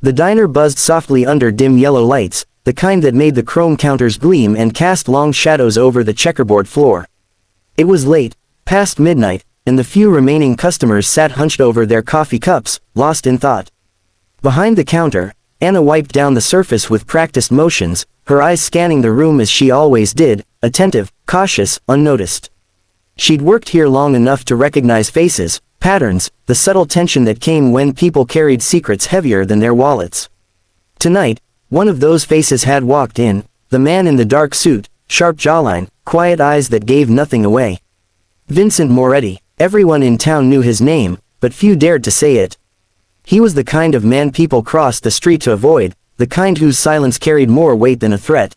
The diner buzzed softly under dim yellow lights, the kind that made the chrome counters gleam and cast long shadows over the checkerboard floor. It was late, past midnight, and the few remaining customers sat hunched over their coffee cups, lost in thought. Behind the counter, Anna wiped down the surface with practiced motions, her eyes scanning the room as she always did, attentive, cautious, unnoticed. She'd worked here long enough to recognize faces, patterns, the subtle tension that came when people carried secrets heavier than their wallets. Tonight, one of those faces had walked in, the man in the dark suit, sharp jawline, quiet eyes that gave nothing away. Vincent Moretti. Everyone in town knew his name, but few dared to say it. He was the kind of man people crossed the street to avoid, the kind whose silence carried more weight than a threat.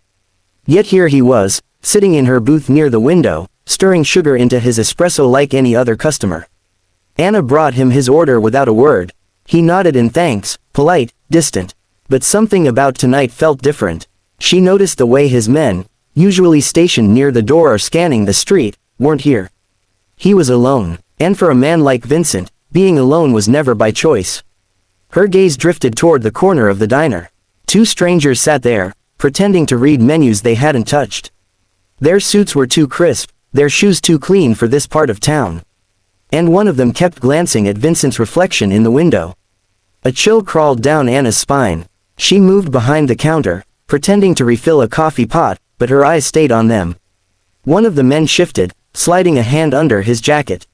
Yet here he was, sitting in her booth near the window, stirring sugar into his espresso like any other customer. Anna brought him his order without a word. He nodded in thanks, polite, distant. But something about tonight felt different. She noticed the way his men, usually stationed near the door or scanning the street, weren't here. He was alone, and for a man like Vincent, being alone was never by choice. Her gaze drifted toward the corner of the diner. Two strangers sat there, pretending to read menus they hadn't touched. Their suits were too crisp, their shoes too clean for this part of town. And one of them kept glancing at Vincent's reflection in the window. A chill crawled down Anna's spine. She moved behind the counter, pretending to refill a coffee pot, but her eyes stayed on them. One of the men shifted, sliding a hand under his jacket.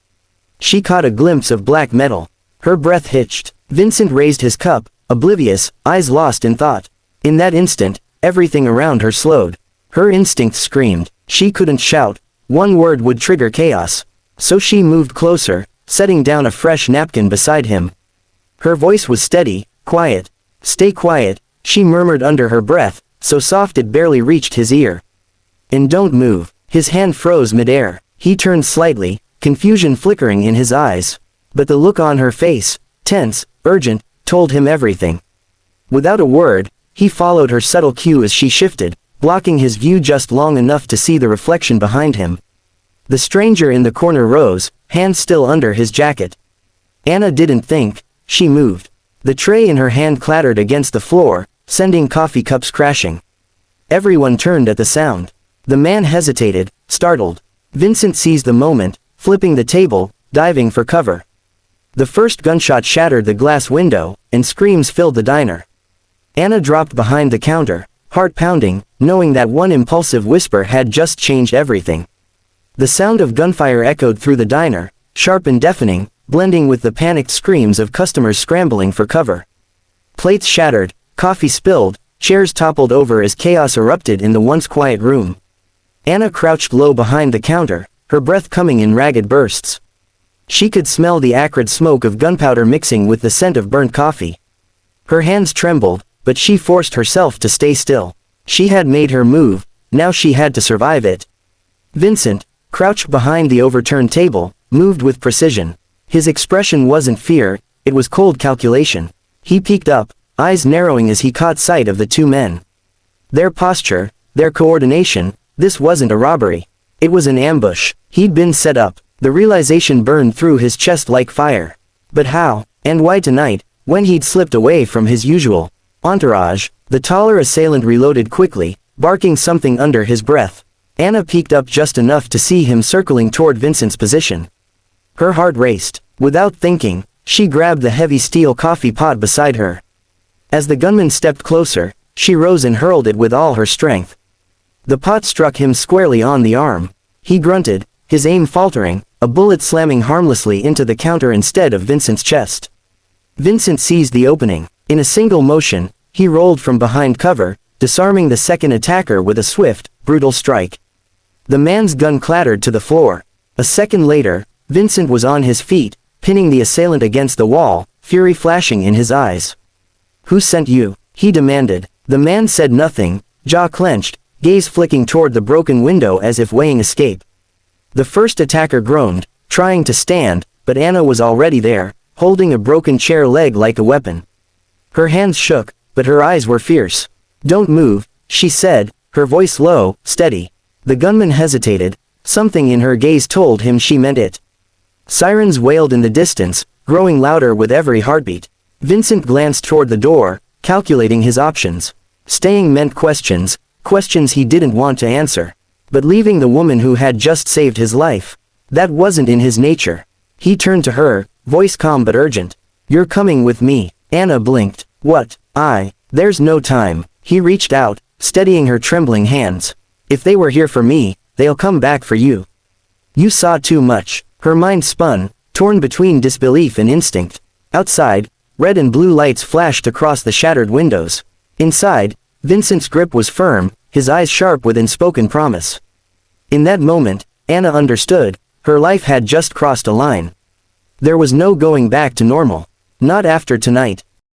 She caught a glimpse of black metal. Her breath hitched. Vincent raised his cup, oblivious, eyes lost in thought. In that instant, everything around her slowed. Her instincts screamed. She couldn't shout. One word would trigger chaos. So she moved closer, setting down a fresh napkin beside him. Her voice was steady, quiet. "Stay quiet," she murmured under her breath, so soft it barely reached his ear. "And don't move." His hand froze midair. He turned slightly, confusion flickering in his eyes. But the look on her face, tense, urgent, told him everything. Without a word, he followed her subtle cue as she shifted, blocking his view just long enough to see the reflection behind him. The stranger in the corner rose, hand still under his jacket. Anna didn't think, she moved. The tray in her hand clattered against the floor, sending coffee cups crashing. Everyone turned at the sound. The man hesitated, startled. Vincent seized the moment, flipping the table, diving for cover. The first gunshot shattered the glass window, and screams filled the diner. Anna dropped behind the counter, heart pounding, knowing that one impulsive whisper had just changed everything. The sound of gunfire echoed through the diner, sharp and deafening, blending with the panicked screams of customers scrambling for cover. Plates shattered, coffee spilled, chairs toppled over as chaos erupted in the once quiet room. Anna crouched low behind the counter, her breath coming in ragged bursts. She could smell the acrid smoke of gunpowder mixing with the scent of burnt coffee. Her hands trembled, but she forced herself to stay still. She had made her move, now she had to survive it. Vincent, crouched behind the overturned table, moved with precision. His expression wasn't fear, it was cold calculation. He peeked up, eyes narrowing as he caught sight of the two men. Their posture, their coordination, this wasn't a robbery. It was an ambush. He'd been set up. The realization burned through his chest like fire. But how, and why tonight, when he'd slipped away from his usual entourage? The taller assailant reloaded quickly, barking something under his breath. Anna peeked up just enough to see him circling toward Vincent's position. Her heart raced. Without thinking, she grabbed the heavy steel coffee pot beside her. As the gunman stepped closer, she rose and hurled it with all her strength. The pot struck him squarely on the arm. He grunted, his aim faltering, a bullet slamming harmlessly into the counter instead of Vincent's chest. Vincent seized the opening. In a single motion, he rolled from behind cover, disarming the second attacker with a swift, brutal strike. The man's gun clattered to the floor. A second later, Vincent was on his feet, pinning the assailant against the wall, fury flashing in his eyes. "Who sent you?" he demanded. The man said nothing, jaw clenched, gaze flicking toward the broken window as if weighing escape. The first attacker groaned, trying to stand, but Anna was already there, holding a broken chair leg like a weapon. Her hands shook, but her eyes were fierce. "Don't move," she said, her voice low, steady. The gunman hesitated. Something in her gaze told him she meant it. Sirens wailed in the distance, growing louder with every heartbeat. Vincent glanced toward the door, calculating his options. Staying meant questions he didn't want to answer. But leaving the woman who had just saved his life, that wasn't in his nature. He turned to her, voice calm but urgent. "You're coming with me." Anna blinked. "What? There's no time." He reached out, steadying her trembling hands. "If they were here for me, they'll come back for you. You saw too much." Her mind spun, torn between disbelief and instinct. Outside, red and blue lights flashed across the shattered windows. Inside, Vincent's grip was firm, his eyes sharp with unspoken promise. In that moment, Anna understood, her life had just crossed a line. There was no going back to normal. Not after tonight.